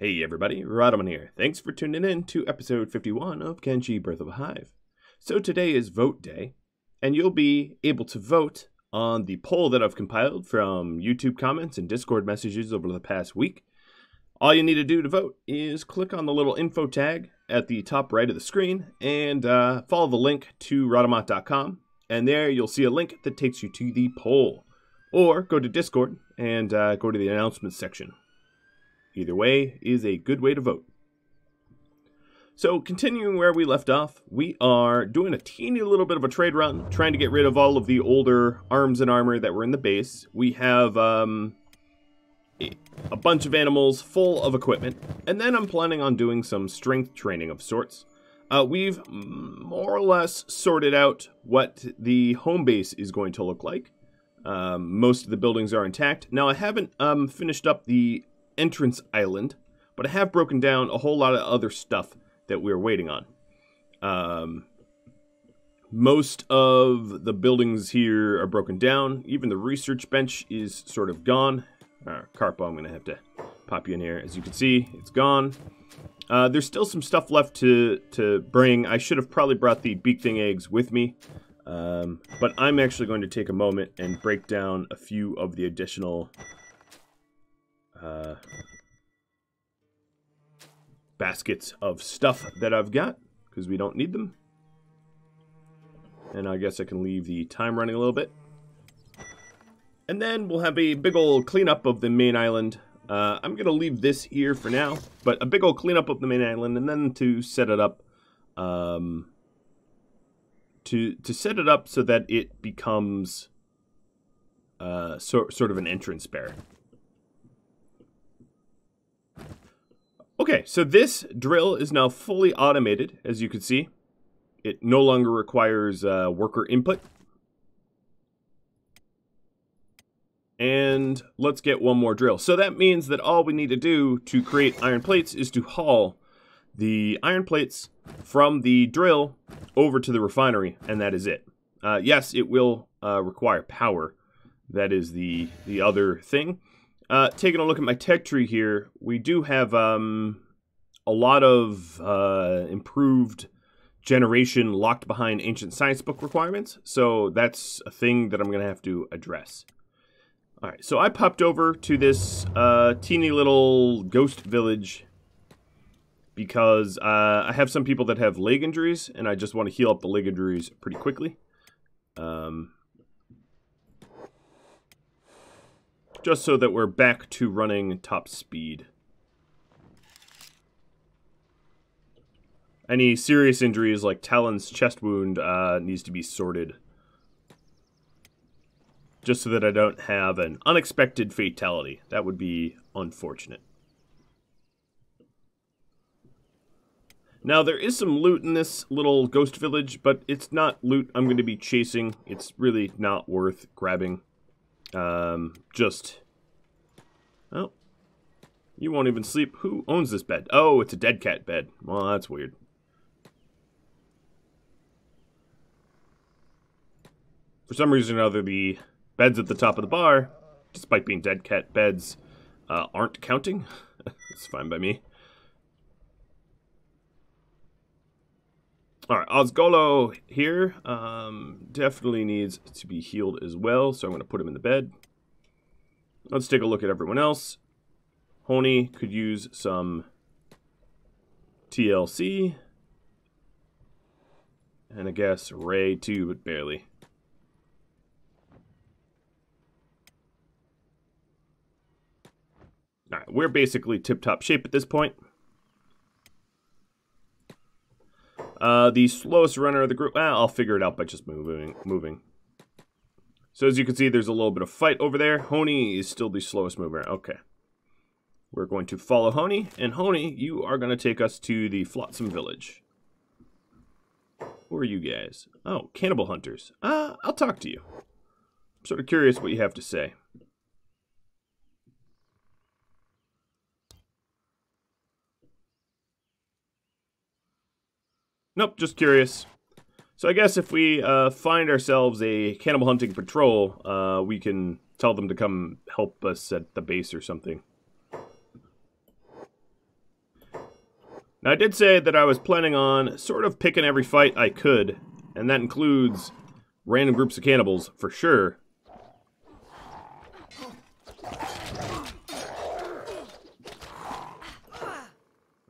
Hey everybody, Radaman here. Thanks for tuning in to episode 51 of Kenshi Birth of a Hive. So today is vote day, and you'll be able to vote on the poll that I've compiled from YouTube comments and Discord messages over the past week. All you need to do to vote is click on the little info tag at the top right of the screen and follow the link to radamat.com, and there you'll see a link that takes you to the poll. Or go to Discord and go to the announcements section. Either way is a good way to vote. So continuing where we left off, we are doing a teeny little bit of a trade run, trying to get rid of all of the older arms and armor that were in the base. We have a bunch of animals full of equipment, and then I'm planning on doing some strength training of sorts. We've more or less sorted out what the home base is going to look like. Most of the buildings are intact. Now I haven't finished up the entrance island, but I have broken down a whole lot of other stuff that we're waiting on. Most of the buildings here are broken down. Even the research bench is sort of gone. Carpo, I'm going to have to pop you in here. As you can see, it's gone. There's still some stuff left to bring. I should have probably brought the beak thing eggs with me. But I'm actually going to take a moment and break down a few of the additional baskets of stuff that I've got, because we don't need them. And I guess I can leave the time running a little bit. And then we'll have a big old cleanup of the main island. I'm going to leave this here for now, but a big old cleanup of the main island, and then to set it up, to set it up so that it becomes sort of an entrance bear. Okay, so this drill is now fully automated, as you can see. It no longer requires worker input. And let's get one more drill. So that means that all we need to do to create iron plates is to haul the iron plates from the drill over to the refinery, and that is it. Yes, it will require power. That is the other thing. Taking a look at my tech tree here, we do have a lot of improved generation locked behind ancient science book requirements, so that's a thing that I'm going to have to address. Alright, so I popped over to this teeny little ghost village because I have some people that have leg injuries, and I just want to heal up the leg injuries pretty quickly. Just so that we're back to running top speed. Any serious injuries like Talon's chest wound needs to be sorted. Just so that I don't have an unexpected fatality. That would be unfortunate. Now, there is some loot in this little ghost village, but it's not loot I'm going to be chasing. It's really not worth grabbing. Oh, you won't even sleep. Who owns this bed? Oh, it's a dead cat bed. Well, that's weird. For some reason or other, the beds at the top of the bar, despite being dead cat beds, aren't counting. It's fine by me. Alright, Osgolo here definitely needs to be healed as well, so I'm going to put him in the bed. Let's take a look at everyone else. Honey could use some TLC. And I guess Ray too, but barely. Alright, we're basically tip-top shape at this point. The slowest runner of the group, I'll figure it out by just moving. So as you can see, there's a little bit of fight over there. Honey is still the slowest mover. Okay. We're going to follow Honey, and Honey, you are going to take us to the Flotsam Village. Who are you guys? Oh, cannibal hunters. I'll talk to you. I'm sort of curious what you have to say. Nope, just curious. So I guess if we find ourselves a cannibal hunting patrol, we can tell them to come help us at the base or something. Now, I did say that I was planning on sort of picking every fight I could, and that includes random groups of cannibals, for sure.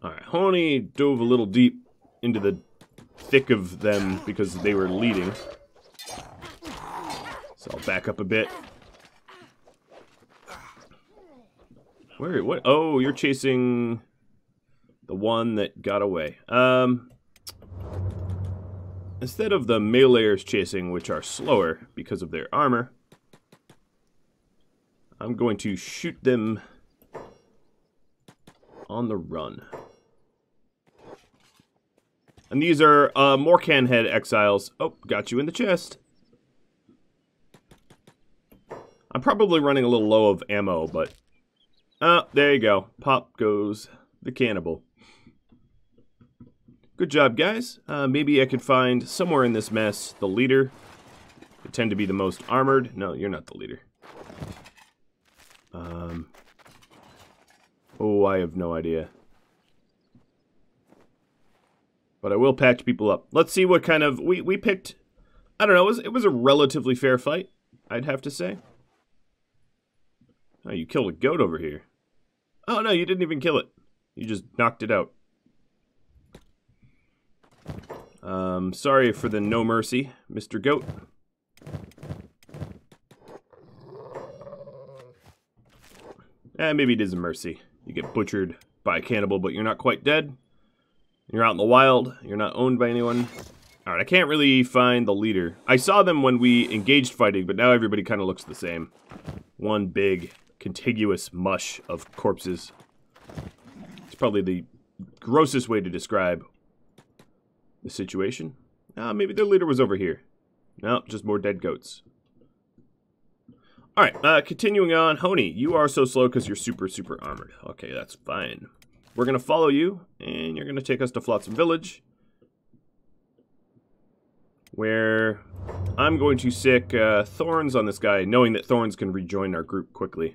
Alright, Honey dove a little deep into the thick of them because they were leading. So I'll back up a bit. Where, what? Oh, you're chasing the one that got away. Instead of the meleeers chasing, which are slower because of their armor, I'm going to shoot them on the run. And these are Morcan head exiles. Oh, got you in the chest. I'm probably running a little low of ammo, but... oh, there you go. Pop goes the cannibal. Good job, guys. Maybe I could find somewhere in this mess the leader. They tend to be the most armored. No, you're not the leader. Oh, I have no idea. But I will patch people up. Let's see what kind of... We picked... I don't know, it was a relatively fair fight, I'd have to say. Oh, you killed a goat over here. Oh, no, you didn't even kill it. You just knocked it out. Sorry for the no mercy, Mr. Goat. Maybe it is a mercy. You get butchered by a cannibal, but you're not quite dead. You're out in the wild. You're not owned by anyone. Alright, I can't really find the leader. I saw them when we engaged fighting, but now everybody kind of looks the same. One big, contiguous mush of corpses. It's probably the grossest way to describe the situation. Maybe their leader was over here. No, just more dead goats. Alright, continuing on. Honey, you are so slow because you're super, super armored. Okay, that's fine. We're going to follow you, and you're going to take us to Flotsam Village, where I'm going to sick thorns on this guy, knowing that thorns can rejoin our group quickly.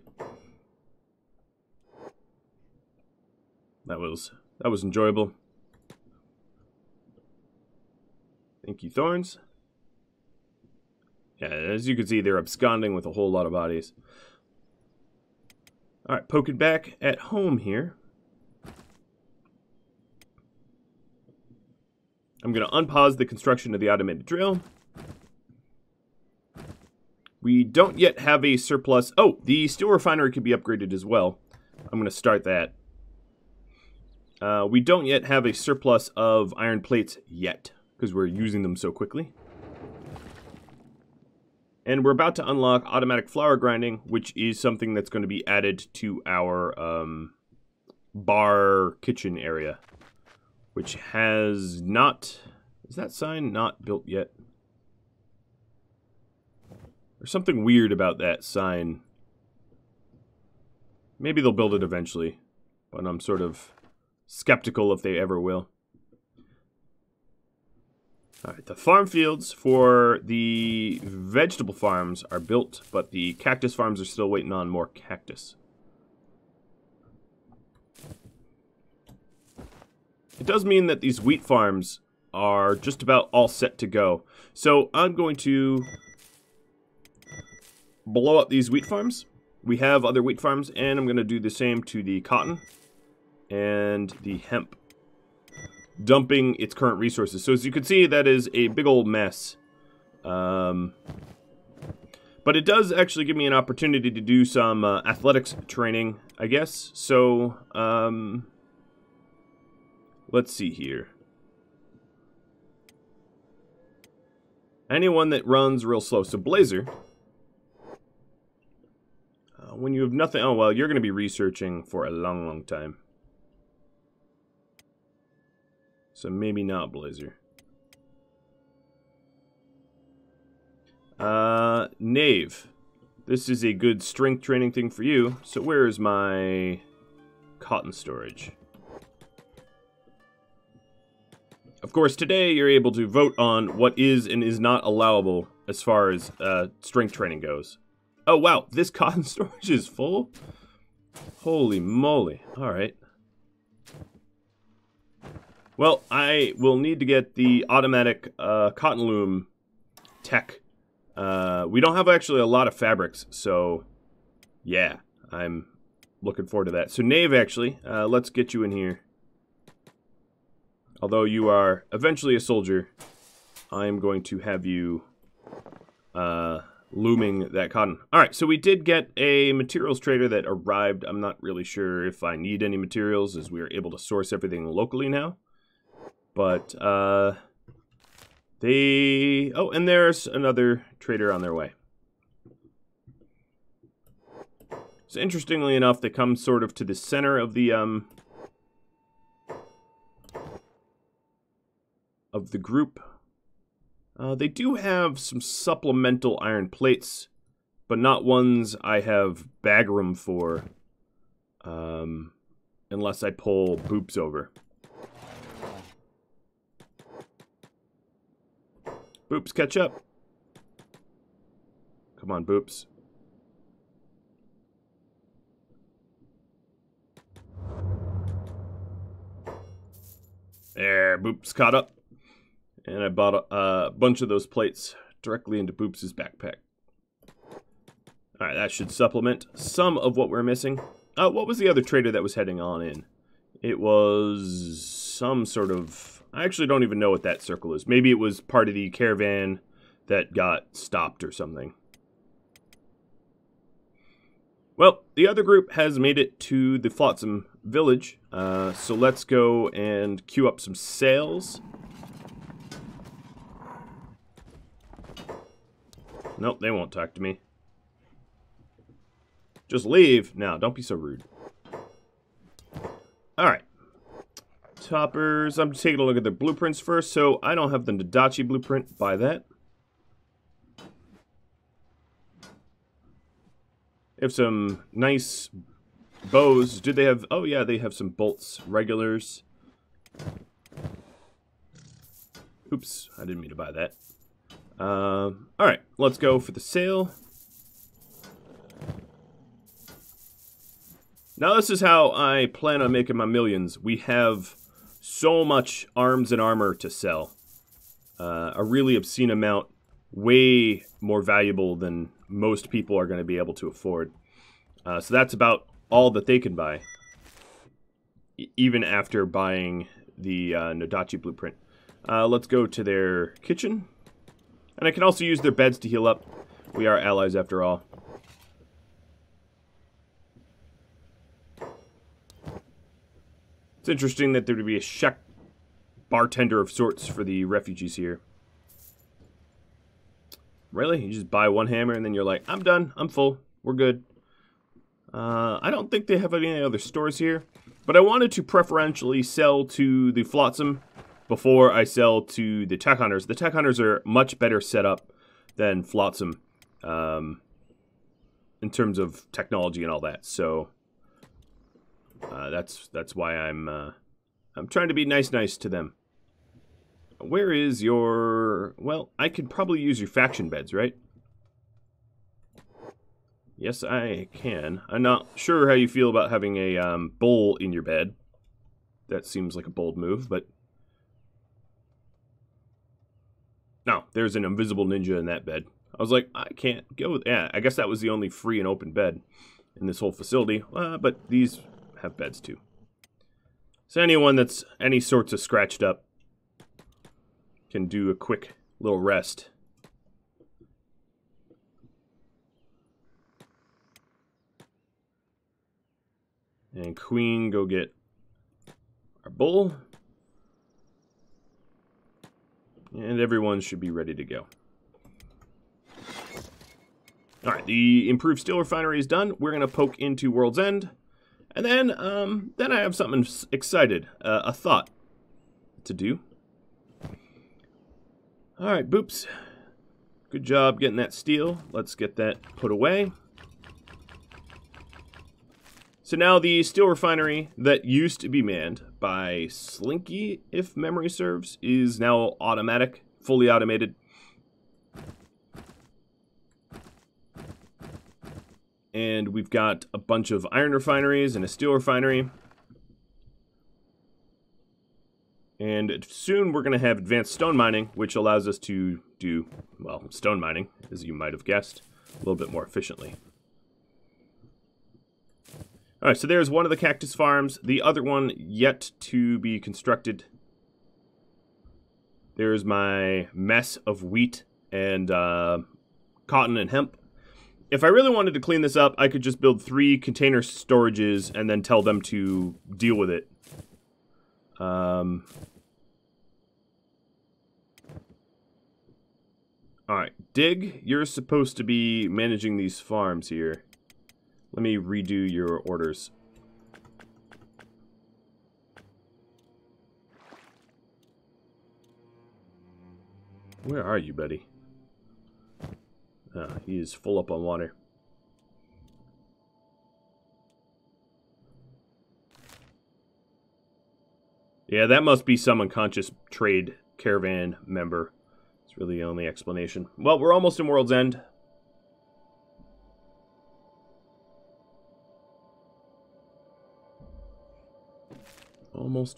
That was enjoyable. Thank you, thorns. Yeah, as you can see, they're absconding with a whole lot of bodies. Alright, poking back at home here. I'm going to unpause the construction of the automated drill. We don't yet have a surplus. Oh, the steel refinery could be upgraded as well. I'm going to start that. We don't yet have a surplus of iron plates yet, because we're using them so quickly. And we're about to unlock automatic flour grinding, which is something that's going to be added to our bar kitchen area. Which has not... is that sign not built yet? There's something weird about that sign. Maybe they'll build it eventually, but I'm sort of skeptical if they ever will. Alright, the farm fields for the vegetable farms are built, but the cactus farms are still waiting on more cactus. It does mean that these wheat farms are just about all set to go. So I'm going to blow up these wheat farms. We have other wheat farms, and I'm going to do the same to the cotton and the hemp, dumping its current resources. So as you can see, that is a big old mess. But it does actually give me an opportunity to do some athletics training, I guess. So, let's see here. Anyone that runs real slow. So Blazer, when you have nothing... oh, well, you're going to be researching for a long, long time. So maybe not Blazer. Knave. This is a good strength training thing for you. So where is my cotton storage? Of course, today you're able to vote on what is and is not allowable as far as strength training goes. Oh, wow, this cotton storage is full? Holy moly. Alright. Well, I will need to get the automatic cotton loom tech. We don't have actually a lot of fabrics, so yeah, I'm looking forward to that. So Knave, actually, let's get you in here. Although you are eventually a soldier, I'm going to have you looming that cotton. Alright, so we did get a materials trader that arrived. I'm not really sure if I need any materials, as we are able to source everything locally now. But, oh, and there's another trader on their way. So interestingly enough, they come sort of to the center of the group. They do have some supplemental iron plates, but not ones I have bag room for, unless I pull Boops over. Boops, catch up. Come on, Boops. There, Boops caught up. And I bought a bunch of those plates directly into Boops' backpack. Alright, that should supplement some of what we're missing. What was the other trader that was heading on in? It was some sort of... I actually don't even know what that circle is. Maybe it was part of the caravan that got stopped or something. Well, the other group has made it to the Flotsam village. So let's go and queue up some sails. Nope, they won't talk to me. Just leave. Now, don't be so rude. Alright. Toppers. I'm taking a look at the blueprints first. So, I don't have the Nadachi blueprint. Buy that. They have some nice bows. Do they have... Oh, yeah, they have some bolts. Regulars. Oops, I didn't mean to buy that. Alright, let's go for the sail. Now this is how I plan on making my millions. We have so much arms and armor to sell. A really obscene amount. Way more valuable than most people are going to be able to afford. So that's about all that they can buy. Even after buying the Nadachi blueprint. Let's go to their kitchen. And I can also use their beds to heal up. We are allies after all. It's interesting that there would be a chef bartender of sorts for the refugees here. Really? You just buy one hammer and then you're like, I'm done. I'm full. We're good. I don't think they have any other stores here. But I wanted to preferentially sell to the Flotsam before I sell to the tech hunters. The tech hunters are much better set up than Flotsam in terms of technology and all that. So that's why I'm trying to be nice to them. Where is your... Well, I could probably use your faction beds, right? Yes, I can. I'm not sure how you feel about having a bull in your bed. That seems like a bold move, but... No, there's an invisible ninja in that bed. I was like, I can't go with... Yeah, I guess that was the only free and open bed in this whole facility. But these have beds too. So anyone that's any sorts of scratched up can do a quick little rest. And Queen, go get our bull. And everyone should be ready to go. Alright, the improved steel refinery is done. We're going to poke into World's End. And then I have something a thought to do. Alright, Boops. Good job getting that steel. Let's get that put away. So now the steel refinery that used to be manned by Slinky, if memory serves, is now automatic, fully automated. And we've got a bunch of iron refineries and a steel refinery. And soon we're going to have advanced stone mining, which allows us to do, well, stone mining, as you might have guessed, a little bit more efficiently. Alright, so there's one of the cactus farms. The other one yet to be constructed. There's my mess of wheat and cotton and hemp. If I really wanted to clean this up, I could just build 3 container storages and then tell them to deal with it. Alright, Dig, you're supposed to be managing these farms here. Let me redo your orders. Where are you, buddy? He is full up on water. Yeah, that must be some unconscious trade caravan member. It's really the only explanation. Well, we're almost in World's End. Almost.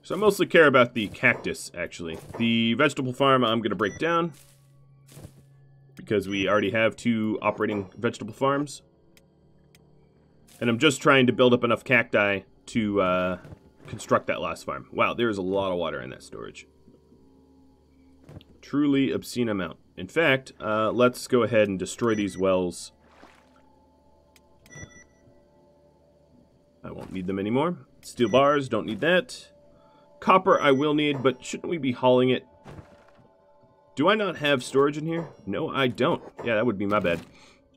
So I mostly care about the cactus, actually. The vegetable farm I'm going to break down, because we already have 2 operating vegetable farms. And I'm just trying to build up enough cacti to construct that last farm. Wow, there's a lot of water in that storage. Truly obscene amount. In fact, let's go ahead and destroy these wells. I won't need them anymore. Steel bars, don't need that. Copper I will need, but shouldn't we be hauling it? Do I not have storage in here? No, I don't. Yeah, that would be my bad.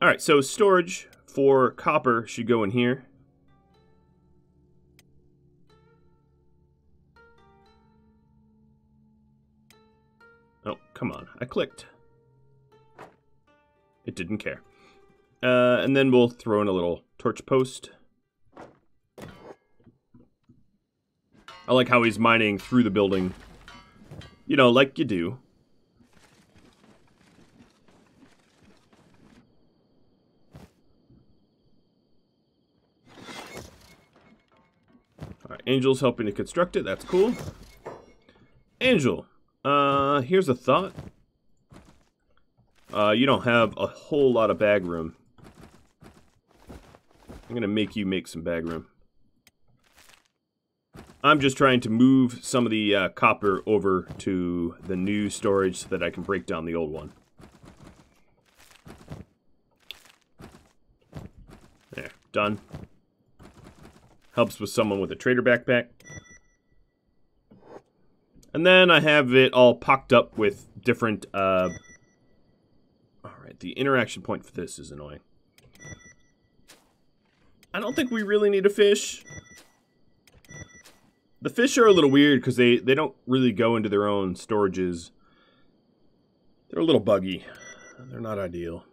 Alright, so storage for copper should go in here. Oh, come on. I clicked. It didn't care. And then we'll throw in a little torch post. I like how he's mining through the building. You know, like you do. Alright, Angel's helping to construct it. That's cool. Angel, here's a thought. You don't have a whole lot of bag room. I'm gonna make you make some bag room. I'm just trying to move some of the copper over to the new storage so that I can break down the old one. There, done. Helps with someone with a trader backpack. And then I have it all pocked up with different... Alright, the interaction point for this is annoying. I don't think we really need a fish. The fish are a little weird because they don't really go into their own storages. They're a little buggy. They're not ideal.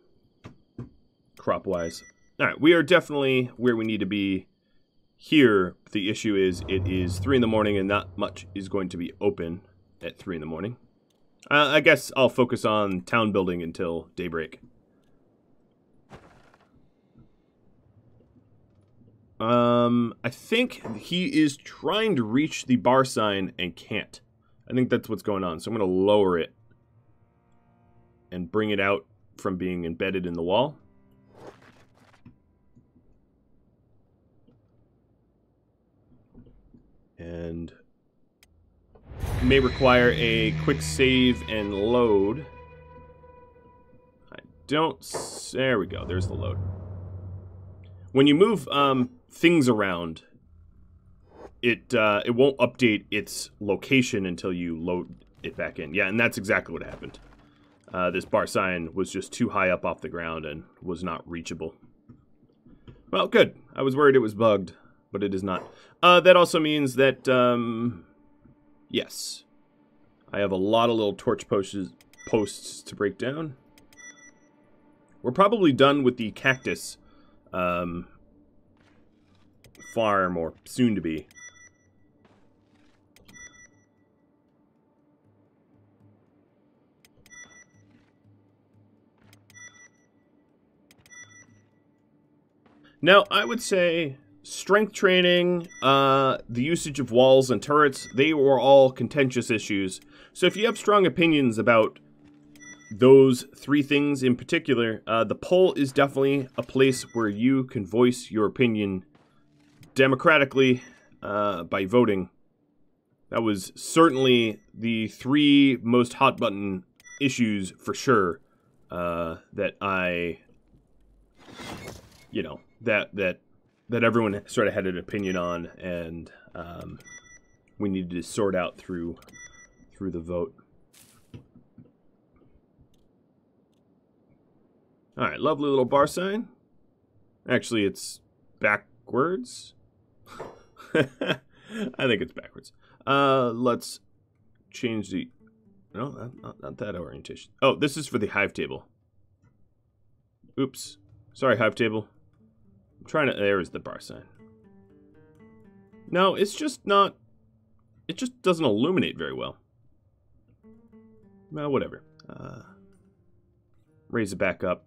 Crop-wise. Alright, we are definitely where we need to be. Here, the issue is it is 3 in the morning and not much is going to be open at 3 in the morning. I guess I'll focus on town building until daybreak. I think he is trying to reach the bar sign and can't. I think that's what's going on. So I'm going to lower it and bring it out from being embedded in the wall. And may require a quick save and load. I don't... There we go. There's the load. When you move things around, it won't update its location until you load it back in. Yeah, and that's exactly what happened. This bar sign was just too high up off the ground and was not reachable. Well, good. I was worried it was bugged, but it is not. That also means that, yes, I have a lot of little torch posts to break down. We're probably done with the cactus farm, or soon to be. Now, I would say strength training, the usage of walls and turrets, they were all contentious issues. So if you have strong opinions about those three things in particular, the poll is definitely a place where you can voice your opinion democratically by voting. That was certainly the three most hot button issues for sure that I, you know, that everyone sort of had an opinion on, and we needed to sort out through the vote. All right, lovely little bar sign. Actually, it's backwards. I think it's backwards. Let's change the... No, not that orientation. Oh, this is for the hive table. Oops. Sorry, hive table. I'm trying to... There's the bar sign. No, it's just not... It just doesn't illuminate very well. Well, whatever. Raise it back up.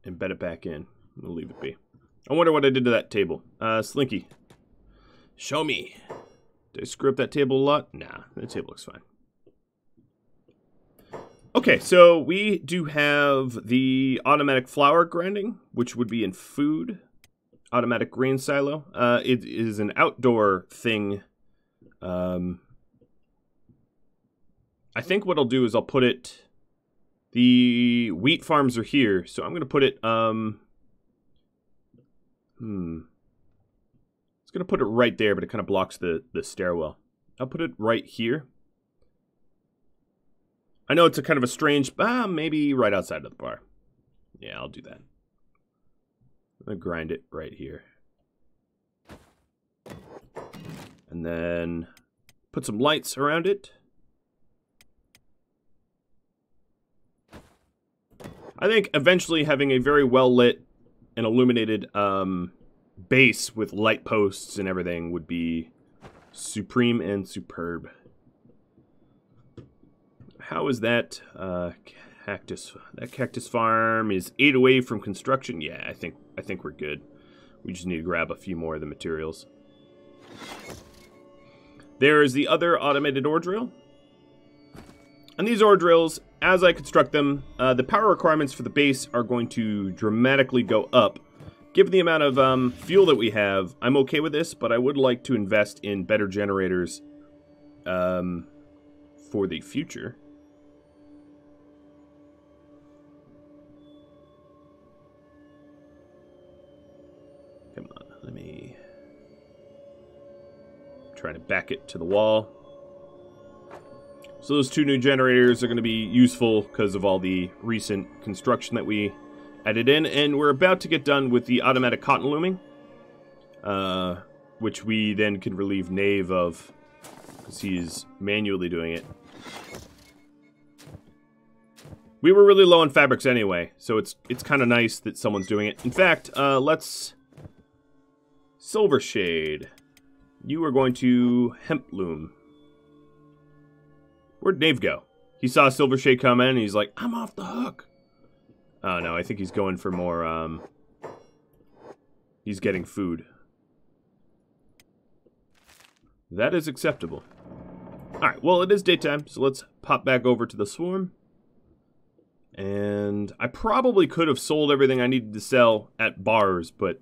Embed it back in. We'll leave it be. I wonder what I did to that table. Slinky. Show me. Did I screw up that table a lot? Nah, that table looks fine. Okay, so we do have the automatic flour grinding, which would be in food. Automatic grain silo. It is an outdoor thing. I think what I'll do is I'll put it... The wheat farms are here, so I'm going to put it, It's going to put it right there, but it kind of blocks the stairwell. I'll put it right here. I know it's a kind of a strange, maybe right outside of the bar. Yeah, I'll do that. I'm going to grind it right here. And then put some lights around it. I think eventually having a very well lit and illuminated base with light posts and everything would be supreme and superb. How is that cactus? That cactus farm is 8 away from construction. Yeah, I think we're good. We just need to grab a few more of the materials. There is the other automated ore drill. And these ore drills, as I construct them, the power requirements for the base are going to dramatically go up. Given the amount of fuel that we have, I'm okay with this, but I would like to invest in better generators for the future. Come on, let me try to back it to the wall. So those two new generators are going to be useful because of all the recent construction that we added in. And we're about to get done with the automatic cotton looming, which we then can relieve Knave of because he's manually doing it. We were really low on fabrics anyway, so it's kind of nice that someone's doing it. In fact, let's... Silver Shade. You are going to hemp loom. Where'd Knave go? He saw Silver Shade come in and he's like, I'm off the hook. Oh no, I think he's going for more, he's getting food. That is acceptable. Alright, well it is daytime, so let's pop back over to the swarm. And I probably could have sold everything I needed to sell at bars, but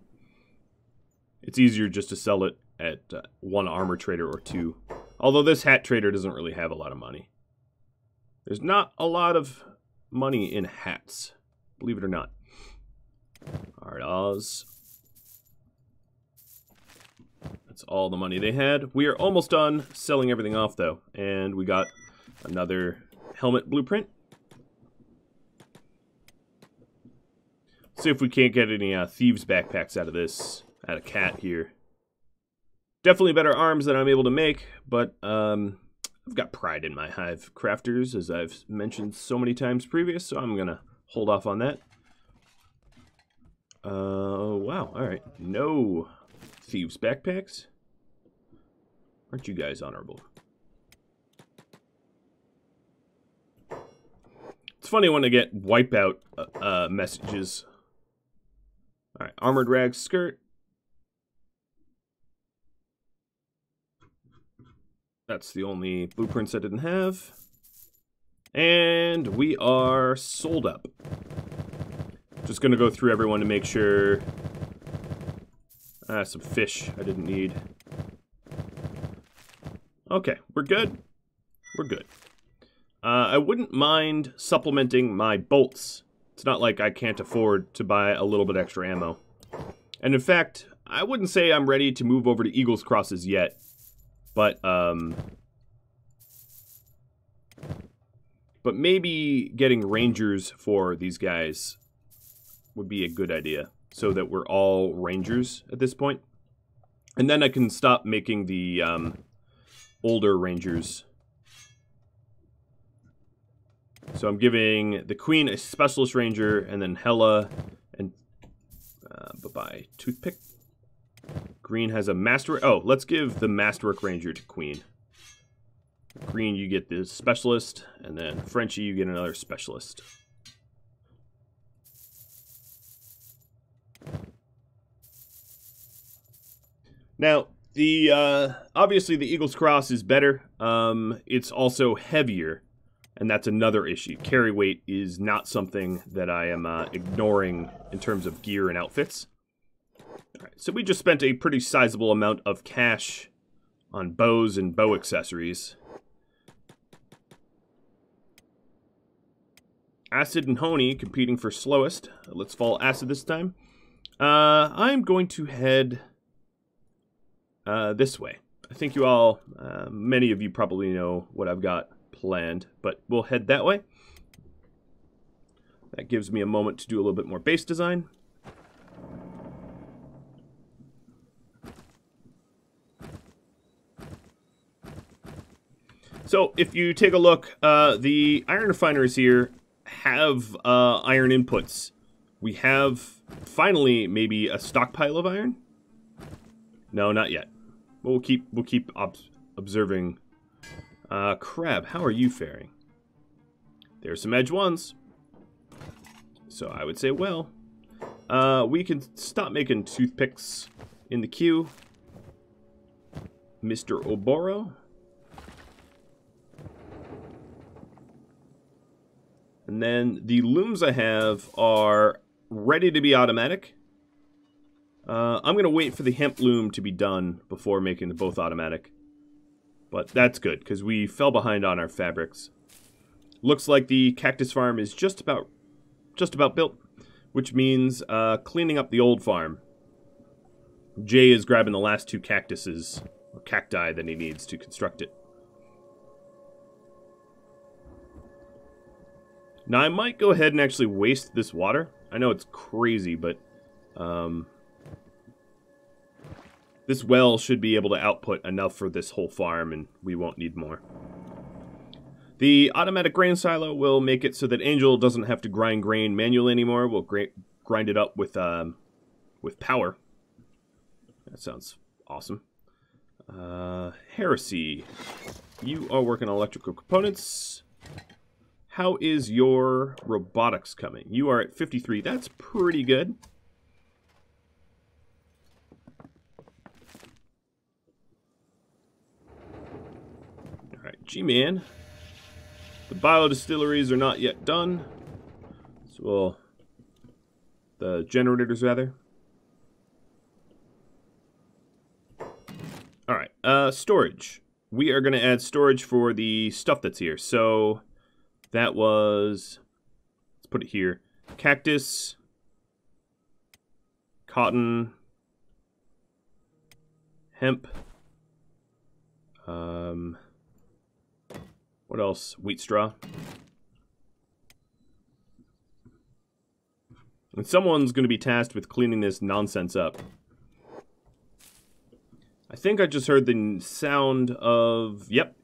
it's easier just to sell it at one armor trader or two. Although this hat trader doesn't really have a lot of money. There's not a lot of money in hats, believe it or not. Alright, Oz. That's all the money they had. We are almost done selling everything off, though. And we got another helmet blueprint. See if we can't get any thieves' backpacks out of this. Out of cat here. Definitely better arms than I'm able to make, but I've got pride in my hive crafters, as I've mentioned so many times previous, so I'm going to hold off on that. Wow, alright. No thieves' backpacks. Aren't you guys honorable? It's funny when I get wipeout messages. Alright, armored rag skirt. That's the only blueprints I didn't have. And we are sold up. Just gonna go through everyone to make sure. Some fish I didn't need. Okay, we're good. We're good. I wouldn't mind supplementing my bolts. It's not like I can't afford to buy a little bit extra ammo. And in fact, I wouldn't say I'm ready to move over to Eagle's Crosses yet. But maybe getting rangers for these guys would be a good idea, so that we're all rangers at this point. And then I can stop making the older rangers. So I'm giving the Queen a specialist ranger, and then Hela and bye-bye toothpick. Green has a masterwork. Oh, let's give the masterwork ranger to Queen. Green, you get the specialist, and then Frenchie, you get another specialist. Now, the obviously the Eagle's Cross is better. It's also heavier, and that's another issue. Carry weight is not something that I am ignoring in terms of gear and outfits. All right, so we just spent a pretty sizable amount of cash on bows and bow accessories. Acid and Honey competing for slowest. Let's follow Acid this time. I'm going to head this way. I think you all, many of you probably know what I've got planned, but we'll head that way. That gives me a moment to do a little bit more base design. So if you take a look, the iron refiners here have iron inputs. We have finally maybe a stockpile of iron. No, not yet. But we'll keep observing. Crab, how are you faring? There's some edge ones. So I would say, well, we can stop making toothpicks in the queue. Mr. Oboro. And then the looms I have are ready to be automatic. I'm going to wait for the hemp loom to be done before making them both automatic. But that's good, because we fell behind on our fabrics. Looks like the cactus farm is just about built, which means cleaning up the old farm. Jay is grabbing the last two cactuses, or cacti, that he needs to construct it. Now, I might go ahead and actually waste this water. I know it's crazy, but this well should be able to output enough for this whole farm, and we won't need more. The automatic grain silo will make it so that Angel doesn't have to grind grain manually anymore. We'll grind it up with power. That sounds awesome. Heresy, you are working on electrical components. How is your robotics coming? You are at 53. That's pretty good. Alright, G-Man. The biodistilleries are not yet done. So we'll... the generators, rather. Alright, storage. We are going to add storage for the stuff that's here. So... that was, let's put it here, cactus, cotton, hemp, what else? Wheat straw. And someone's going to be tasked with cleaning this nonsense up. I think I just heard the sound of, yep,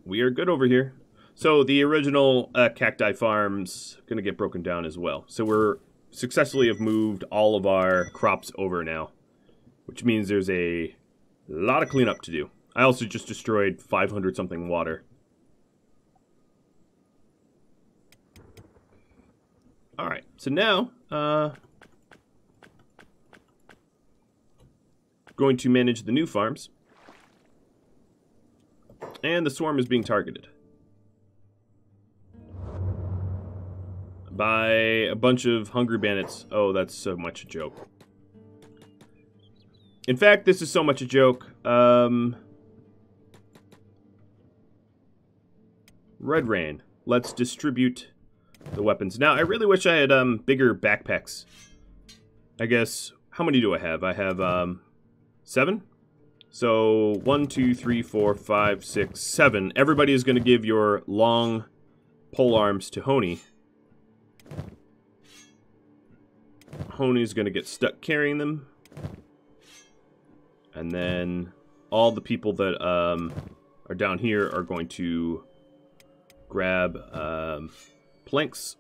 we are good over here. So the original cacti farm's going to get broken down as well. So we're successfully have moved all of our crops over now, which means there's a lot of cleanup to do. I also just destroyed 500 something water. All right, so now going to manage the new farms. And the swarm is being targeted by a bunch of hungry bandits. Oh, that's so much a joke. In fact, this is so much a joke. Red Rain. Let's distribute the weapons. Now, I really wish I had bigger backpacks. I guess, how many do I have? I have 7? So 1, 2, 3, 4, 5, 6, 7. Everybody is going to give your long pole arms to Honey. Honey's going to get stuck carrying them. And then all the people that are down here are going to grab planks.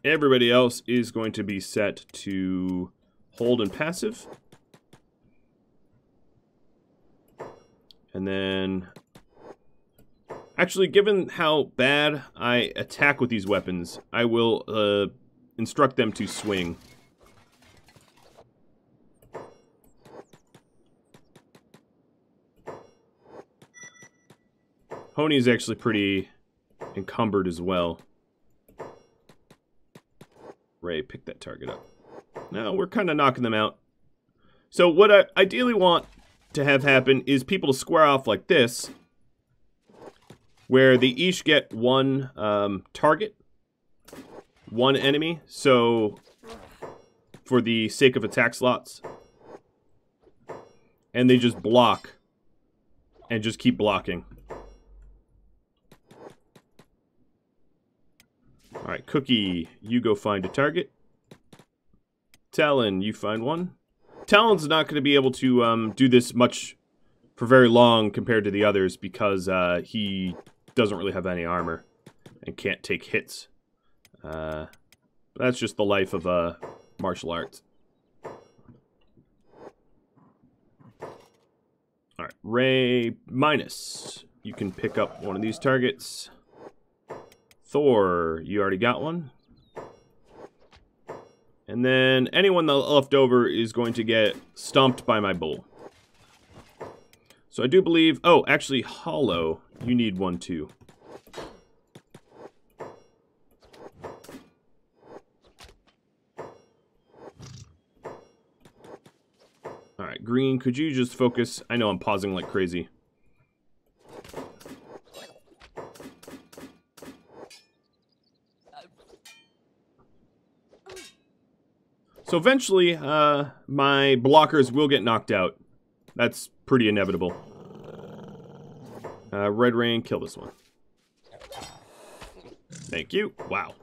Everybody else is going to be set to hold and passive. And then, actually, given how bad I attack with these weapons, I will instruct them to swing. Honey is actually pretty encumbered as well. Ray, pick that target up. Now, we're kind of knocking them out. So what I ideally want to have happen is people to square off like this, where they each get one target, one enemy. So, for the sake of attack slots. And they just block. And just keep blocking. Alright, Cookie, you go find a target. Talon, you find one. Talon's not going to be able to do this much for very long compared to the others because he doesn't really have any armor and can't take hits. That's just the life of martial arts. Alright, Ray minus. You can pick up one of these targets. Thor, you already got one. And then anyone that left over is going to get stomped by my bull. So I do believe... Oh, actually, Hollow, you need one too. Alright, Green, could you just focus? I know I'm pausing like crazy. So eventually, my blockers will get knocked out. That's pretty inevitable. Red Rain, kill this one. Thank you. Wow,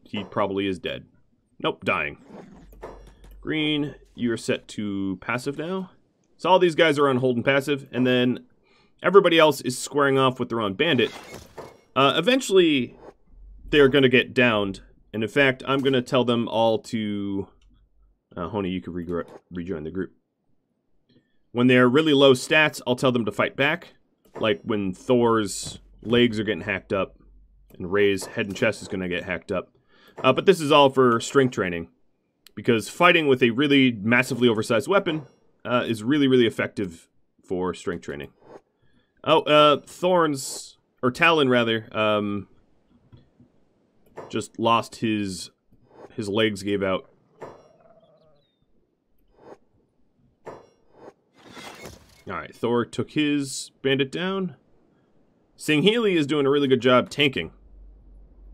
he probably is dead. Nope, dying. Green, you are set to passive now. So all these guys are on hold and passive, and then everybody else is squaring off with their own bandit. Eventually, they're going to get downed, and in fact, I'm going to tell them all to... Honey, you can rejoin the group. When they're really low stats, I'll tell them to fight back. Like when Thor's legs are getting hacked up, and Ray's head and chest is going to get hacked up. But this is all for strength training. Because fighting with a really massively oversized weapon is really, really effective for strength training. Oh, Talon rather, just lost his legs gave out. Alright, Thor took his bandit down. Singheili is doing a really good job tanking.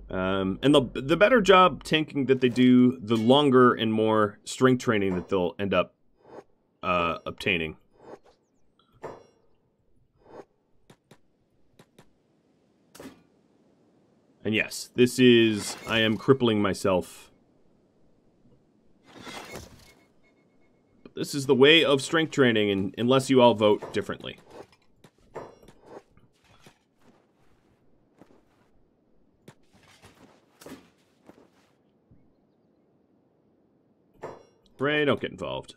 And the better job tanking that they do, the longer and more strength training that they'll end up obtaining. And yes, this is... I am crippling myself. This is the way of strength training, and unless you all vote differently. Ray, don't get involved.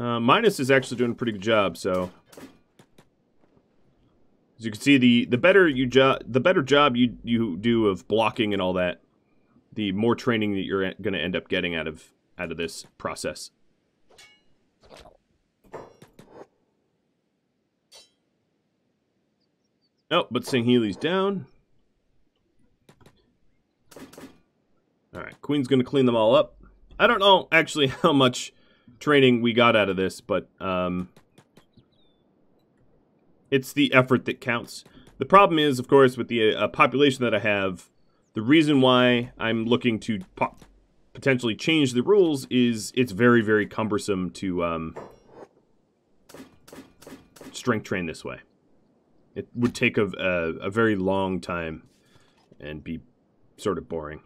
Minus is actually doing a pretty good job, so... As you can see, the better job you do of blocking and all that, the more training that you're going to end up getting out of this process. Oh, but Sangheili's down. Alright, Queen's going to clean them all up. I don't know, actually, how much training we got out of this, but it's the effort that counts. The problem is, of course, with the population that I have, the reason why I'm looking to potentially change the rules is it's very, very cumbersome to strength train this way. It would take a very long time and be sort of boring.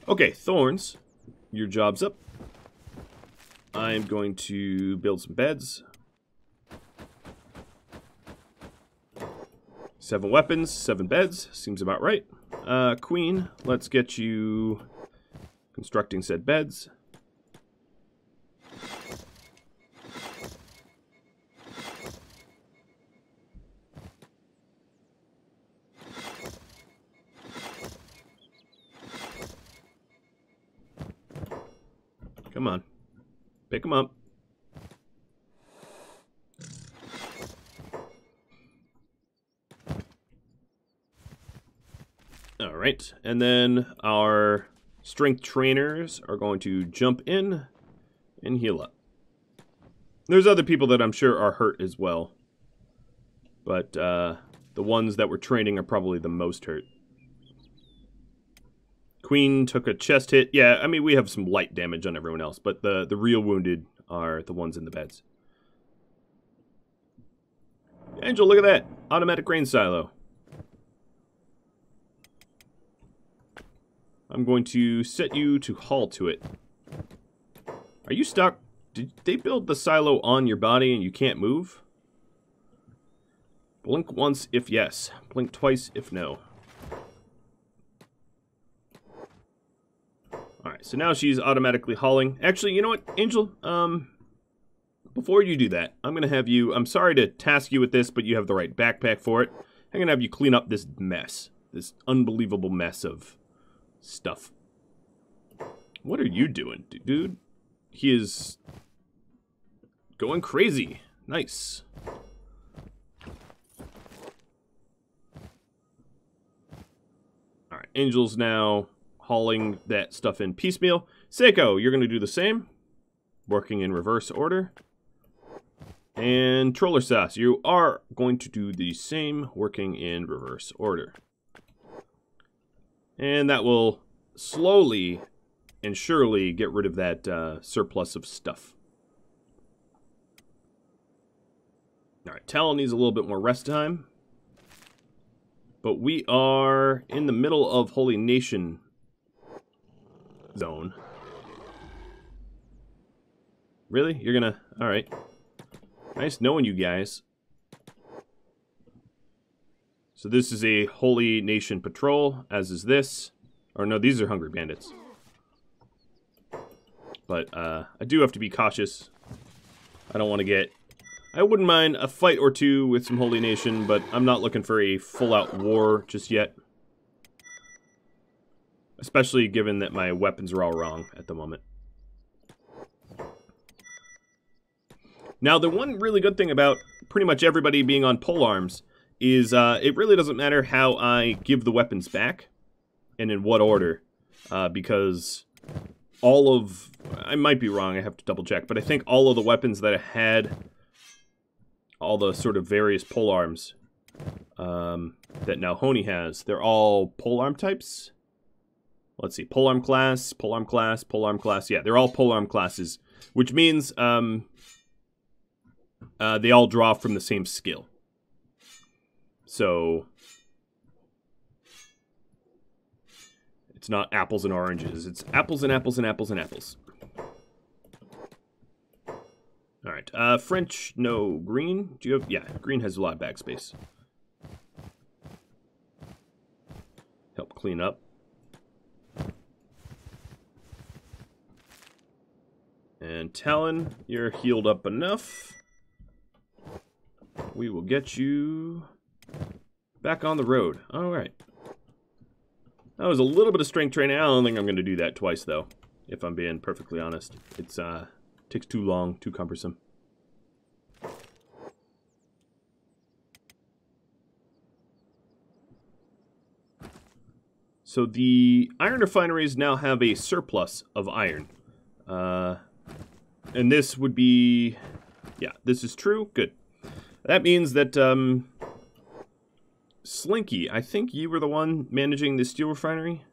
Okay, Thorns, your job's up. I'm going to build some beds. 7 weapons, 7 beds, seems about right. Queen, let's get you constructing said beds. Come on. Pick them up. Alright, and then our strength trainers are going to jump in and heal up. There's other people that I'm sure are hurt as well. But the ones that we're training are probably the most hurt. Queen took a chest hit. Yeah, I mean, we have some light damage on everyone else, but the real wounded are the ones in the beds. Angel, look at that. Automatic grain silo. I'm going to set you to haul to it. Are you stuck? Did they build the silo on your body and you can't move? Blink once if yes. Blink twice if no. Alright, so now she's automatically hauling. Actually, you know what, Angel? Before you do that, I'm going to have you... I'm sorry to task you with this, but you have the right backpack for it. I'm going to have you clean up this mess. This unbelievable mess of stuff. What are you doing, dude? He is going crazy. Nice. Alright, Angel's now hauling that stuff in piecemeal. Seiko, you're going to do the same. Working in reverse order. And Troller Sauce, you are going to do the same, working in reverse order. And that will slowly and surely get rid of that surplus of stuff. Alright, Talon needs a little bit more rest time. But we are in the middle of Holy Nation zone. Really? You're gonna... Alright. Nice knowing you guys. So this is a Holy Nation patrol, as is this. Or no, these are Hungry Bandits. But I do have to be cautious. I don't want to get... I wouldn't mind a fight or two with some Holy Nation, but I'm not looking for a full-out war just yet. Especially given that my weapons are all wrong at the moment. Now, the one really good thing about pretty much everybody being on polearms is it really doesn't matter how I give the weapons back and in what order, because all of... I might be wrong, I have to double check, but I think all of the weapons that I had, all the sort of various polearms that now Honey has, they're all polearm types. Let's see, polearm class, polearm class, polearm class. Yeah, they're all polearm classes, which means they all draw from the same skill. So it's not apples and oranges. It's apples and apples and apples and apples. All right, French, no. Green, do you have... Yeah, green has a lot of bag space. Help clean up. And Talon, you're healed up enough. We will get you back on the road. Alright. That was a little bit of strength training. I don't think I'm going to do that twice, though, if I'm being perfectly honest. It's takes too long, too cumbersome. So the iron refineries now have a surplus of iron. And this would be... Yeah, this is true. Good. That means that... Slinky, I think you were the one managing the steel refinery?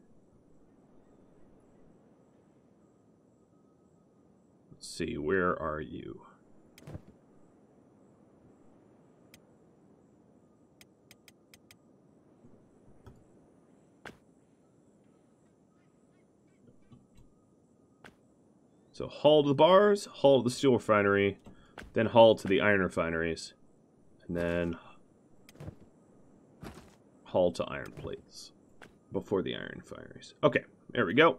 Let's see, where are you? So haul to the bars, haul to the steel refinery, then haul to the iron refineries, and then haul to iron plates before the iron refineries. Okay, there we go.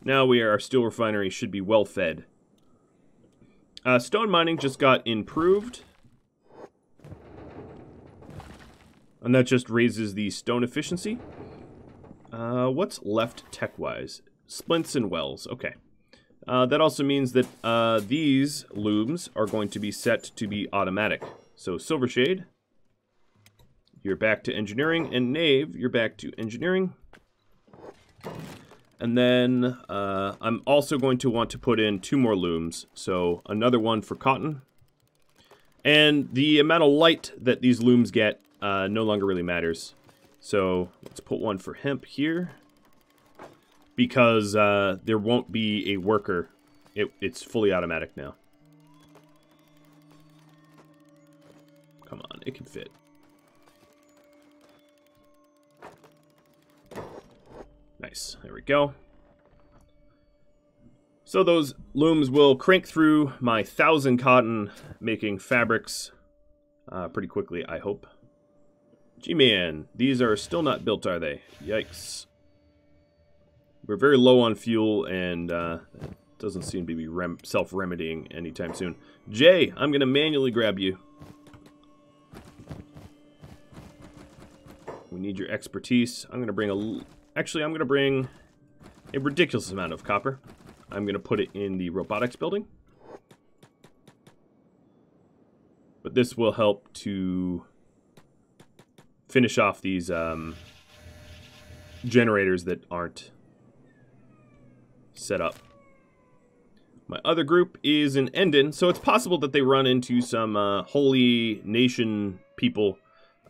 Now our steel refinery should be well fed. Stone mining just got improved. And that just raises the stone efficiency. What's left tech-wise? Splints and wells. Okay. That also means that these looms are going to be set to be automatic. So Silvershade, you're back to engineering, and Knave, you're back to engineering. And then I'm also going to want to put in 2 more looms. So another one for cotton. And the amount of light that these looms get no longer really matters. So let's put one for hemp here. Because there won't be a worker. It's fully automatic now. Come on, it can fit. Nice, there we go. So those looms will crank through my 1,000 cotton, making fabrics pretty quickly, I hope. G-Man, these are still not built, are they? Yikes. We're very low on fuel, and it doesn't seem to be self-remedying anytime soon. Jay, I'm going to manually grab you. We need your expertise. I'm going to bring Actually, I'm going to bring a ridiculous amount of copper. I'm going to put it in the robotics building. But this will help to finish off these generators that aren't set up. My other group is in Endon, so it's possible that they run into some holy nation people.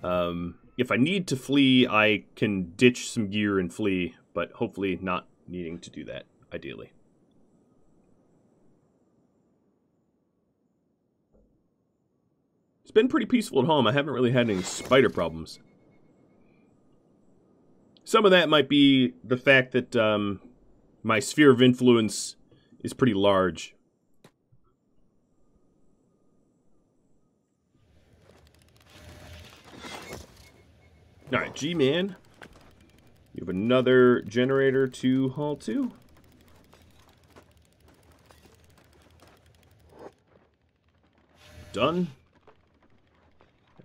If I need to flee, I can ditch some gear and flee, but hopefully not needing to do that, ideally. It's been pretty peaceful at home. I haven't really had any spider problems. Some of that might be the fact that my sphere of influence is pretty large. Alright, G-Man. You have another generator to haul to. Done.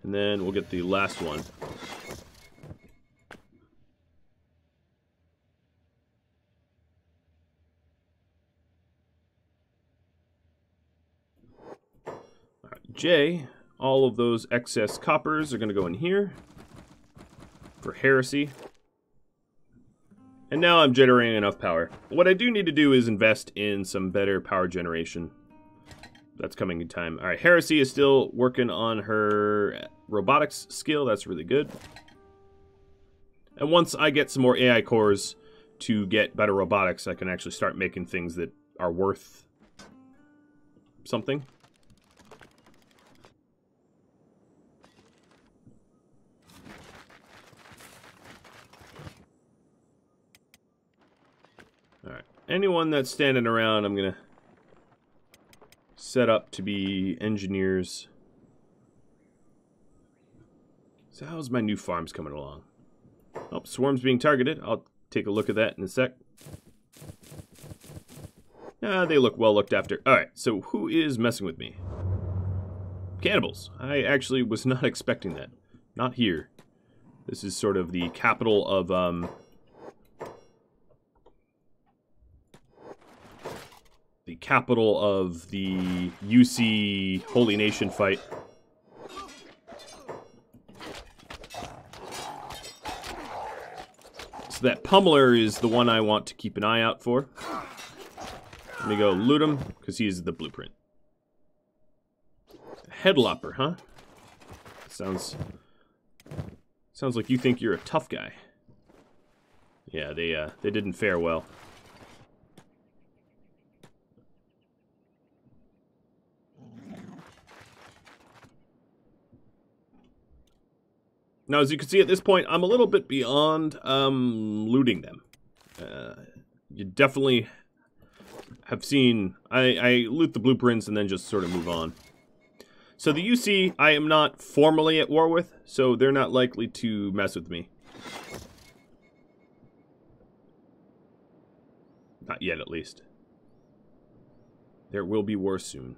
And then we'll get the last one. J, all of those excess coppers are going to go in here for heresy. And now I'm generating enough power. What I do need to do is invest in some better power generation. That's coming in time. Alright, heresy is still working on her robotics skill. That's really good. And once I get some more AI cores to get better robotics, I can actually start making things that are worth something. Alright, anyone that's standing around, I'm gonna set up to be engineers. So how's my new farms coming along? Oh, swarm's being targeted. I'll take a look at that in a sec. They look well looked after. Alright, so who is messing with me? Cannibals. I actually was not expecting that. Not here. This is sort of the capital of, the capital of the UC Holy Nation fight. So that pummeler is the one I want to keep an eye out for. Let me go loot him, because he's the blueprint. Headlopper, huh? Sounds like you think you're a tough guy. Yeah, they didn't fare well. Now, as you can see at this point, I'm a little bit beyond looting them. You definitely have seen... I loot the blueprints and then just sort of move on. So the UC, I am not formally at war with, so they're not likely to mess with me. Not yet, at least. There will be war soon.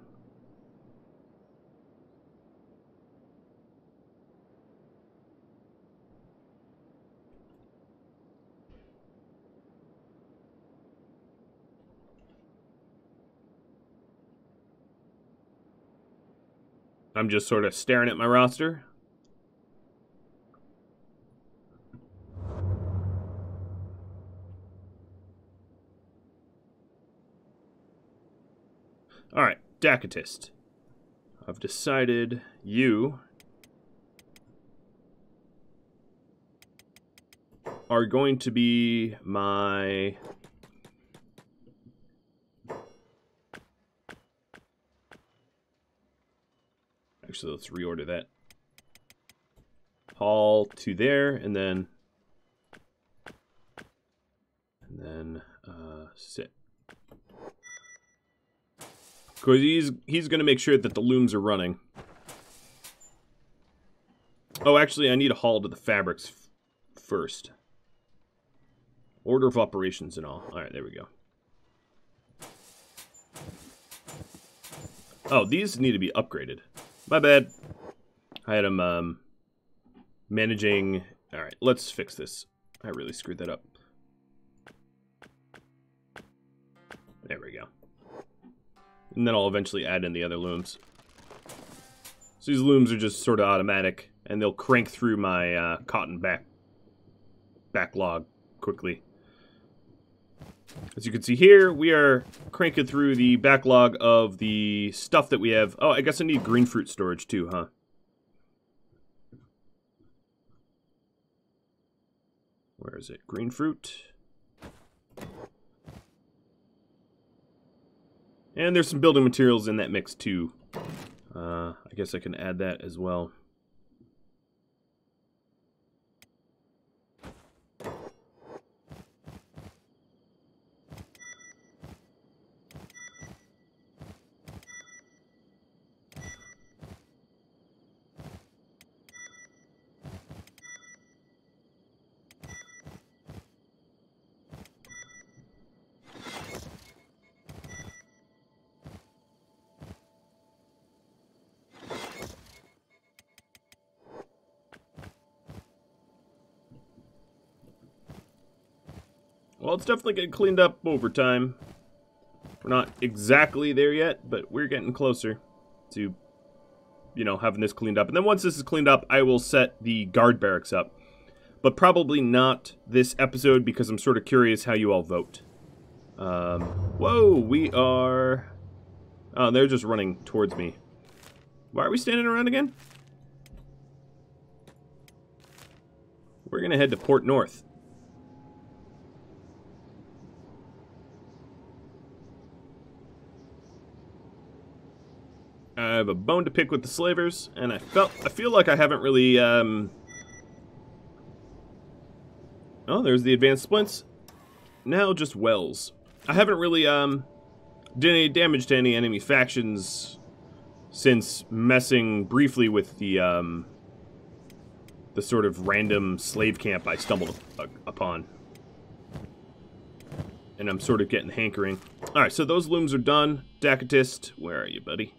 I'm just sort of staring at my roster. Alright, Dakotist. I've decided you are going to be my... Actually, let's reorder that. Haul to there, and then sit. Because he's going to make sure that the looms are running. Oh, actually, I need a haul to the fabrics first. Order of operations and all. All right, there we go. Oh, these need to be upgraded. My bad. I had them managing... Alright, let's fix this. I really screwed that up. There we go. And then I'll eventually add in the other looms. So these looms are just sort of automatic, and they'll crank through my cotton backlog quickly. As you can see here, we are cranking through the backlog of the stuff that we have. Oh, I guess I need green fruit storage too, huh? Where is it? Green fruit. And there's some building materials in that mix too. I guess I can add that as well. Well, it's definitely getting cleaned up over time. We're not exactly there yet, but we're getting closer to, you know, having this cleaned up. And then once this is cleaned up, I will set the guard barracks up. But probably not this episode, because I'm sort of curious how you all vote. Whoa, we are... Oh, they're just running towards me. Why are we standing around again? We're going to head to Port North. I have a bone to pick with the slavers, and I feel like I haven't really, Oh, there's the advanced splints. Now just wells. I haven't really, did any damage to any enemy factions since messing briefly with the sort of random slave camp I stumbled upon. and I'm sort of getting hankering. Alright, so those looms are done. Dacatist, where are you, buddy?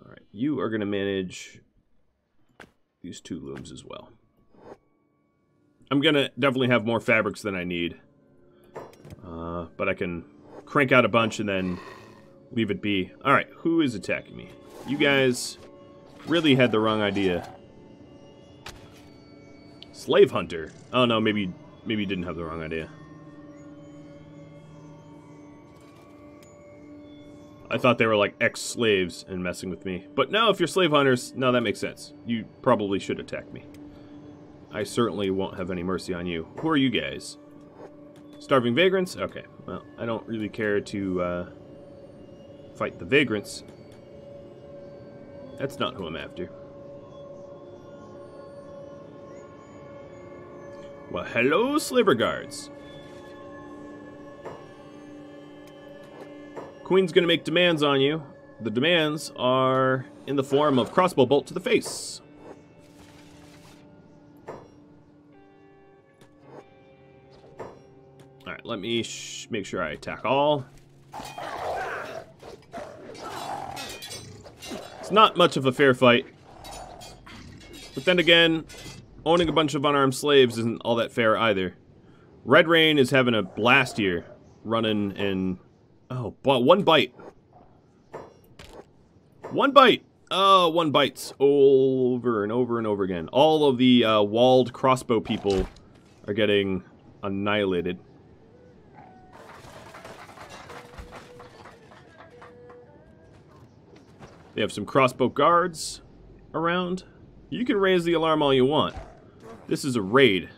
Alright, you are going to manage these 2 looms as well. I'm going to definitely have more fabrics than I need. But I can crank out a bunch and then leave it be. Alright, who is attacking me? You guys really had the wrong idea. Slave hunter. Oh no, maybe you didn't have the wrong idea. I thought they were like ex-slaves and messing with me. But no, if you're slave hunters, no, that makes sense. You probably should attack me. I certainly won't have any mercy on you. Who are you guys? Starving vagrants? Okay, well, I don't really care to fight the vagrants. That's not who I'm after. Well, hello, slaver guards. Queen's gonna make demands on you. The demands are in the form of crossbow bolt to the face. Alright, let me make sure I attack all. It's not much of a fair fight. But then again, owning a bunch of unarmed slaves isn't all that fair either. Red Rain is having a blast here. Running and... Oh, but 1 bite. 1 bite! Oh, 1 bites over and over and over again. All of the walled crossbow people are getting annihilated. They have some crossbow guards around. You can raise the alarm all you want. This is a raid.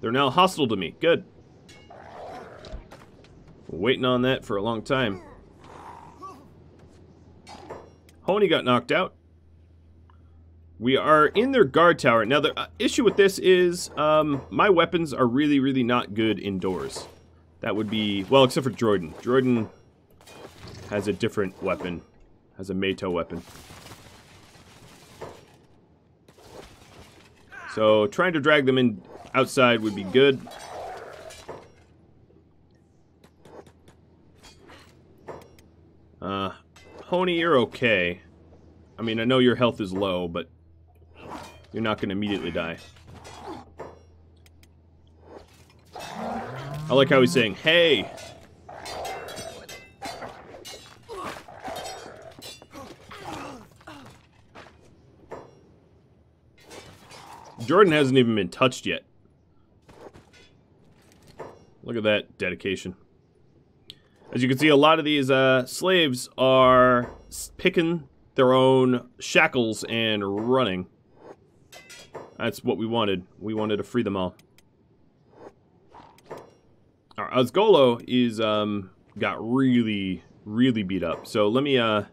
They're now hostile to me. Good. Waiting on that for a long time. Honey got knocked out. We are in their guard tower. Now, the issue with this is my weapons are really, really not good indoors. That would be... Well, except for Jordan. Jordan has a different weapon. Has a Meito weapon. So, trying to drag them in outside would be good. Honey, you're okay. I mean, I know your health is low, but you're not going to immediately die. I like how he's saying, hey! Jordan hasn't even been touched yet. Look at that dedication. As you can see, a lot of these slaves are picking their own shackles and running. That's what we wanted. We wanted to free them all. Our Osgolo is got really, really beat up. So let me oh,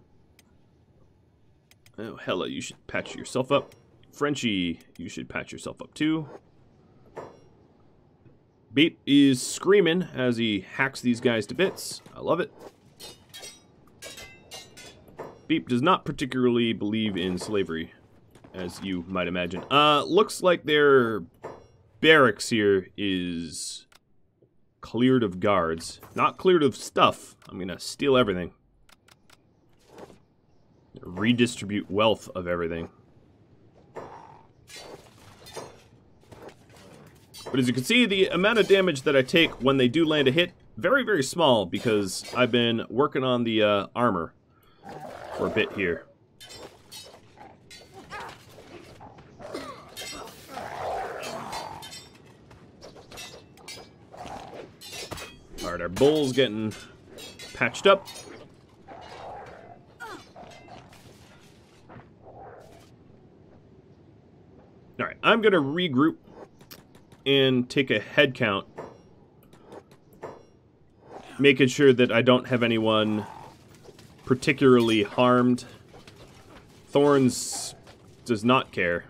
Hella, you should patch yourself up. Frenchie, you should patch yourself up too. Beep is screaming as he hacks these guys to bits. I love it. Beep does not particularly believe in slavery, as you might imagine. Looks like their barracks here is cleared of guards. Not cleared of stuff. I'm gonna steal everything. Redistribute wealth of everything. But as you can see, the amount of damage that I take when they do land a hit, very, very small, because I've been working on the armor for a bit here. Alright, our bull's getting patched up. Alright, I'm going to regroup and take a head count, making sure that I don't have anyone particularly harmed. Thorns does not care.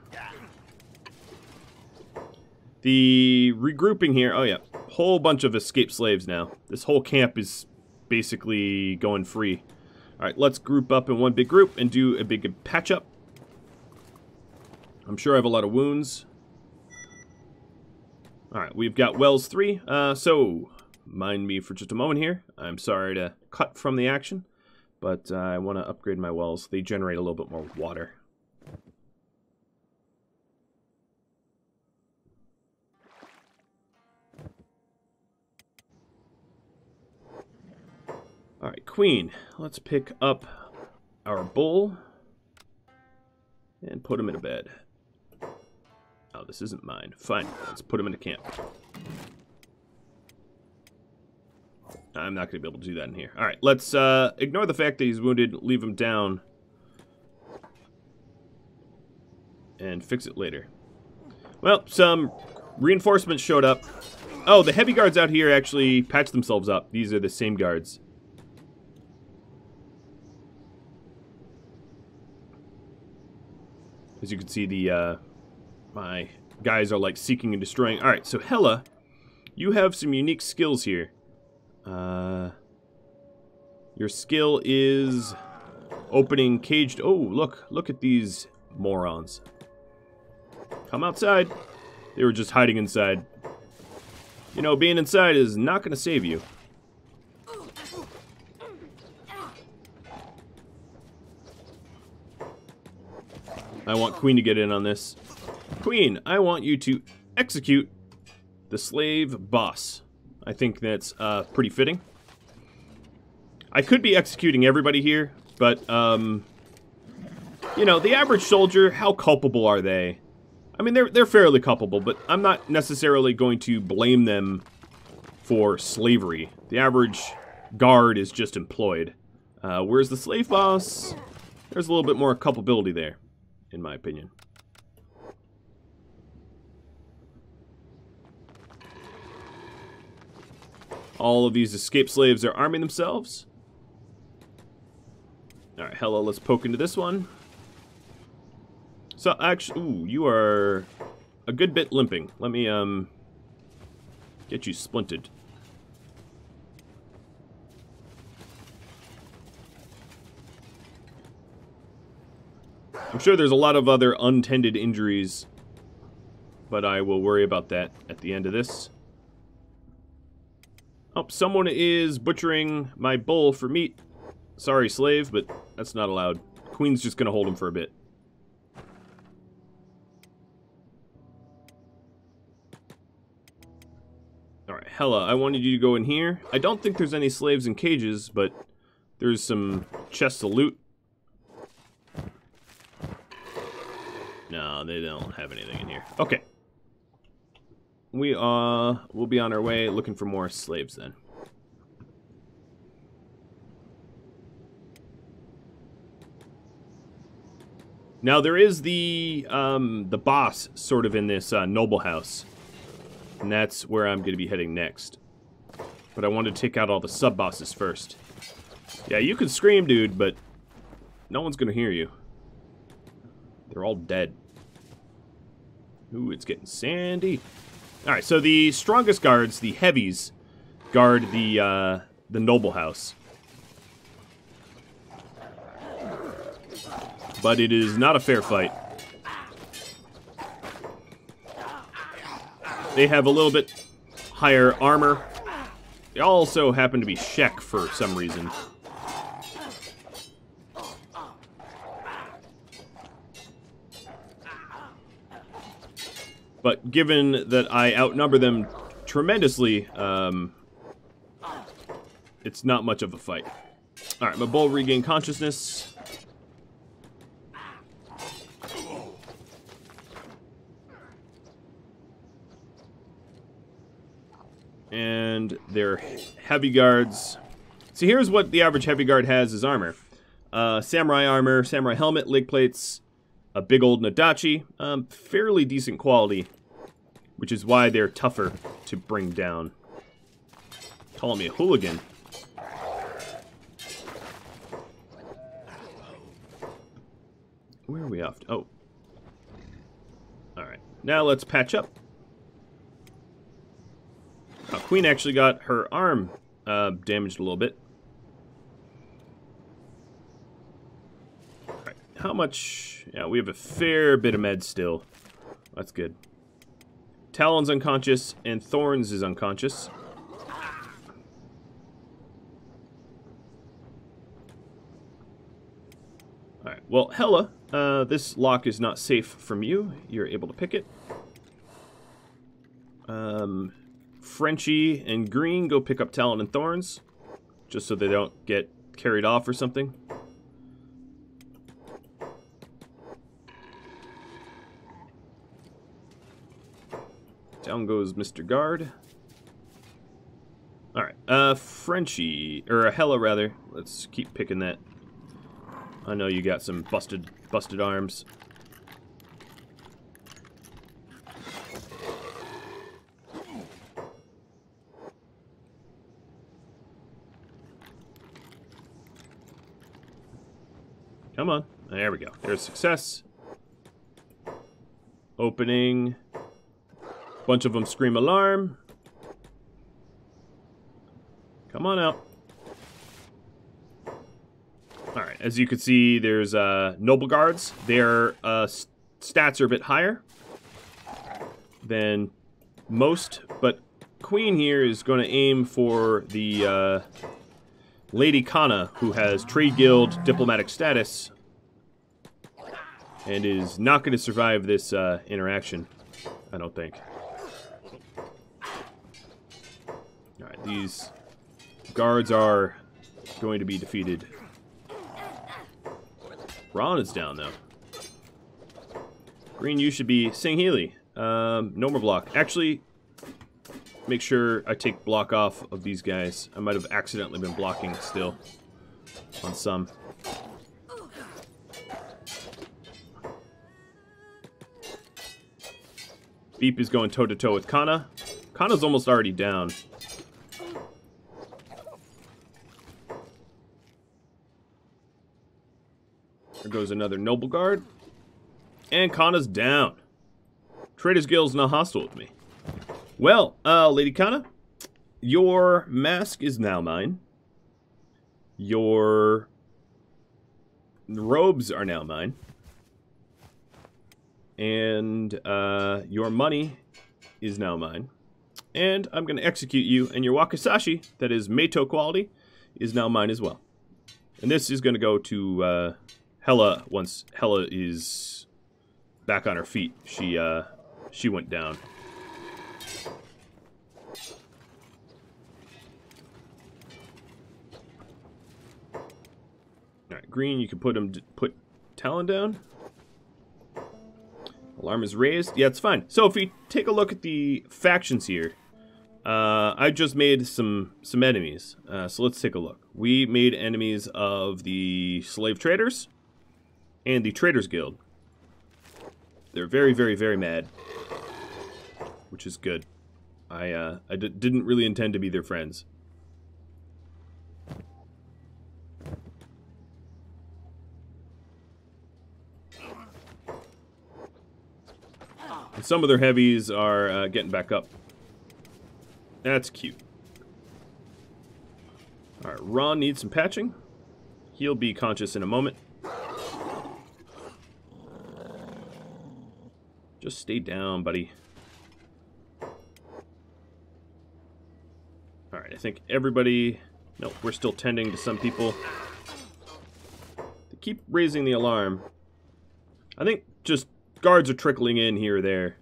The regrouping here, oh yeah, whole bunch of escaped slaves now. This whole camp is basically going free. Alright, let's group up in one big group and do a big patch up. I'm sure I have a lot of wounds. Alright, we've got Wells 3. So, mind me for just a moment here. I'm sorry to cut from the action, but I want to upgrade my wells. They generate a little bit more water. Alright, Queen. Let's pick up our bull and put him in a bed. Oh, this isn't mine. Fine, let's put him in a camp. I'm not going to be able to do that in here. Alright, let's ignore the fact that he's wounded, leave him down, and fix it later. Well, some reinforcements showed up. Oh, the heavy guards out here actually patched themselves up. These are the same guards. As you can see, the my guys are like seeking and destroying. Alright, so Hella, you have some unique skills here. Your skill is opening caged... Oh, look at these morons. Come outside. They were just hiding inside. You know, being inside is not going to save you. I want Queen to get in on this. Queen, I want you to execute the slave boss. I think that's pretty fitting. I could be executing everybody here, but, you know, the average soldier, how culpable are they? I mean, they're fairly culpable, but I'm not necessarily going to blame them for slavery. The average guard is just employed. Whereas the slave boss, there's a little bit more culpability there, in my opinion. All of these escaped slaves are arming themselves. Alright, Hella, let's poke into this one. So, actually, ooh, you are a good bit limping. Let me, get you splinted. I'm sure there's a lot of other untended injuries, but I will worry about that at the end of this. Oh, someone is butchering my bull for meat. Sorry, slave, but that's not allowed. Queen's just gonna hold him for a bit. Alright, Hella, I wanted you to go in here. I don't think there's any slaves in cages, but there's some chests of loot. No, they don't have anything in here. Okay. We'll be on our way looking for more slaves then. Now there is the boss sort of in this noble house, and that's where I'm going to be heading next. But I want to take out all the sub bosses first. Yeah, you can scream, dude, but no one's going to hear you. They're all dead. Ooh, it's getting sandy. Alright, so the strongest guards, the heavies, guard the noble house. But it is not a fair fight. They have a little bit higher armor. They also happen to be Shek for some reason. But given that I outnumber them tremendously, it's not much of a fight. Alright, my bull regained consciousness. And their heavy guards. See, here's what the average heavy guard has as armor. Samurai armor, samurai helmet, leg plates, a big old Nadachi. Fairly decent quality, which is why they're tougher to bring down. Calling me a hooligan. Where are we off to? Oh. Alright. Now let's patch up. Queen actually got her arm damaged a little bit. Alright. How much? Yeah, we have a fair bit of meds still. That's good. Talon's unconscious, and Thorns is unconscious. Alright, well, Hella, this lock is not safe from you. You're able to pick it. Frenchie and Green go pick up Talon and Thorns, just so they don't get carried off or something. Down goes Mr. Guard. Alright, Frenchie, or Hella rather. Let's keep picking that. I know you got some busted arms. Come on. There we go. There's success. Opening. Bunch of them scream alarm. Come on out. Alright, as you can see, there's Noble Guards. Their stats are a bit higher than most, but Queen here is going to aim for the Lady Kana, who has Trade Guild diplomatic status, and is not going to survive this interaction, I don't think. Alright, these guards are going to be defeated. Ron is down, though. Green, you should be Sing Healy. No more block. Actually, make sure I take block off of these guys. I might have accidentally been blocking still on some. Beep is going toe-to-toe with Kana. Kana's almost already down. There goes another Noble Guard. And Kana's down. Traders Guild's not hostile with me. Well, Lady Kana, your mask is now mine. Your robes are now mine. And your money is now mine. And I'm going to execute you, and your wakizashi, that is Meito quality, is now mine as well. And this is going to go to Hella once Hella is back on her feet. She went down. Alright, Green, you can put Talon down. Alarm is raised. Yeah, it's fine. So if we take a look at the factions here, I just made some enemies. So let's take a look. We made enemies of the slave traders and the Traders Guild. They're very, very, very mad, which is good. I didn't really intend to be their friends. And some of their heavies are getting back up. That's cute. Alright, Ron needs some patching. He'll be conscious in a moment. Just stay down, buddy. Alright, I think everybody... Nope, we're still tending to some people. They keep raising the alarm. I think just guards are trickling in here or there.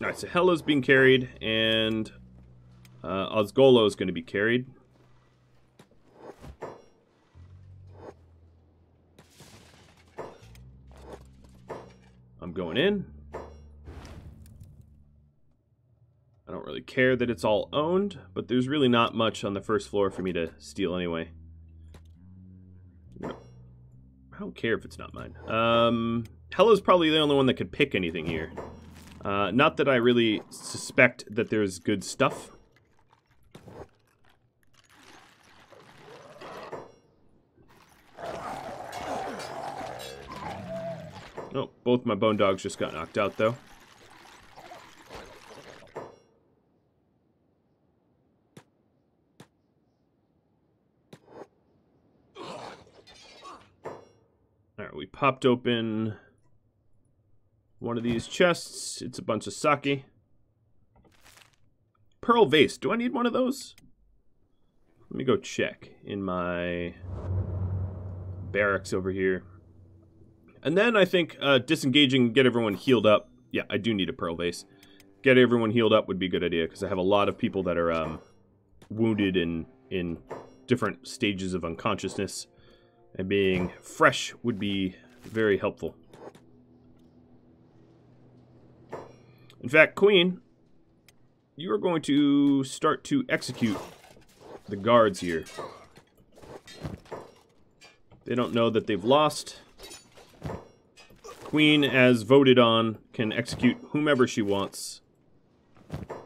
Alright, so Hella's being carried, and Osgolo is going to be carried. I'm going in. I don't really care that it's all owned, but there's really not much on the first floor for me to steal anyway. I don't care if it's not mine. Hella's probably the only one that could pick anything here. Not that I really suspect that there's good stuff. Oh, both my bone dogs just got knocked out, though. popped open one of these chests. It's a bunch of sake. Pearl vase. Do I need one of those? Let me go check in my barracks over here. And then I think disengaging, get everyone healed up. Yeah, I do need a pearl vase. Get everyone healed up would be a good idea, because I have a lot of people that are wounded in different stages of unconsciousness. And being fresh would be very helpful. In fact, Queen, you are going to start to execute the guards here. They don't know that they've lost. Queen, as voted on, can execute whomever she wants.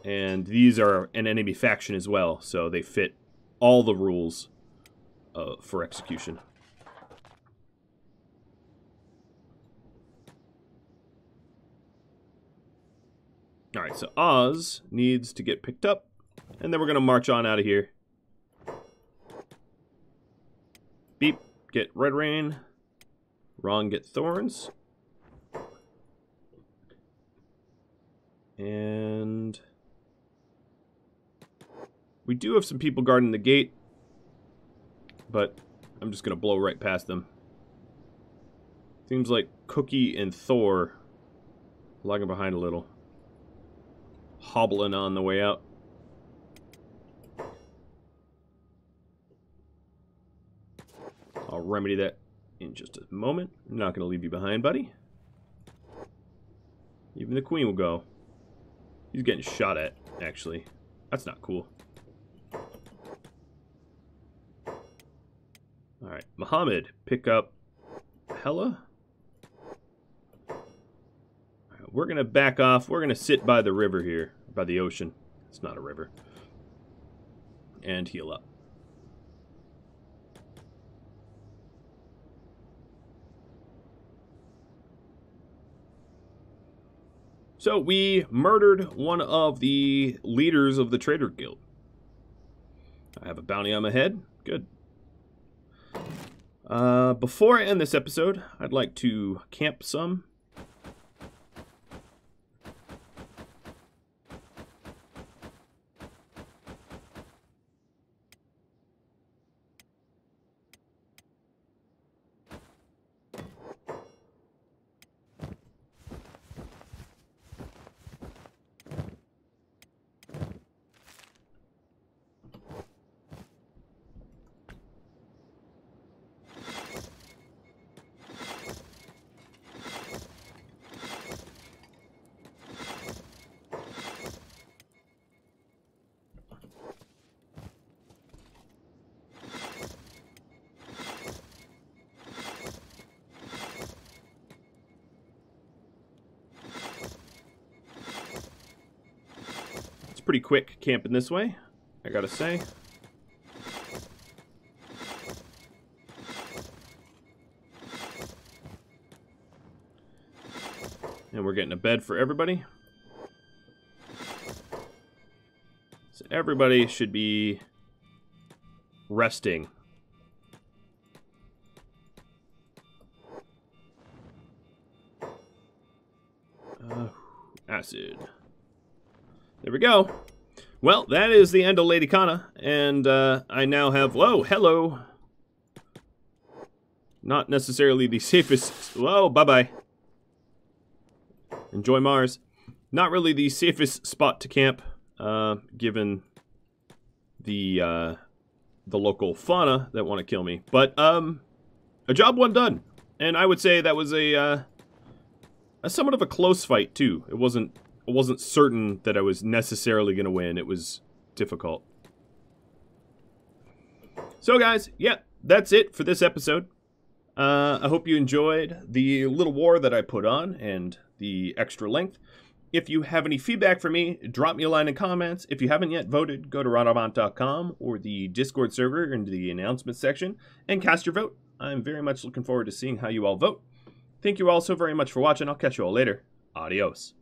And these are an enemy faction as well, so they fit all the rules for execution. Alright, so Oz needs to get picked up, and then we're going to march on out of here. Beep, get Red Rain. Wrong, get Thorns. And we do have some people guarding the gate, but I'm just going to blow right past them. Seems like Cookie and Thor lagging behind a little. Hobbling on the way out. I'll remedy that in just a moment. I'm not going to leave you behind, buddy. Even the Queen will go. He's getting shot at, actually. That's not cool. Alright, Muhammad, pick up Hella. We're going to back off. We're going to sit by the river here. By the ocean. It's not a river. And heal up. So we murdered one of the leaders of the Trader Guild. I have a bounty on my head. Good. Before I end this episode, I'd like to camp some. Pretty quick camping this way, I gotta say. And we're getting a bed for everybody. So everybody should be resting. Acid. There we go. Well, that is the end of Lady Kana, and I now have... Whoa, hello. Not necessarily the safest... Whoa, bye-bye. Enjoy Mars. Not really the safest spot to camp, given the local fauna that want to kill me. But a job well done, and I would say that was a somewhat of a close fight too. It wasn't certain that I was necessarily going to win. It was difficult. So guys, yeah, that's it for this episode. I hope you enjoyed the little war that I put on and the extra length. If you have any feedback for me, drop me a line in comments. If you haven't yet voted, go to rodavant.com or the Discord server into the announcements section and cast your vote. I'm very much looking forward to seeing how you all vote. Thank you all so very much for watching. I'll catch you all later. Adios.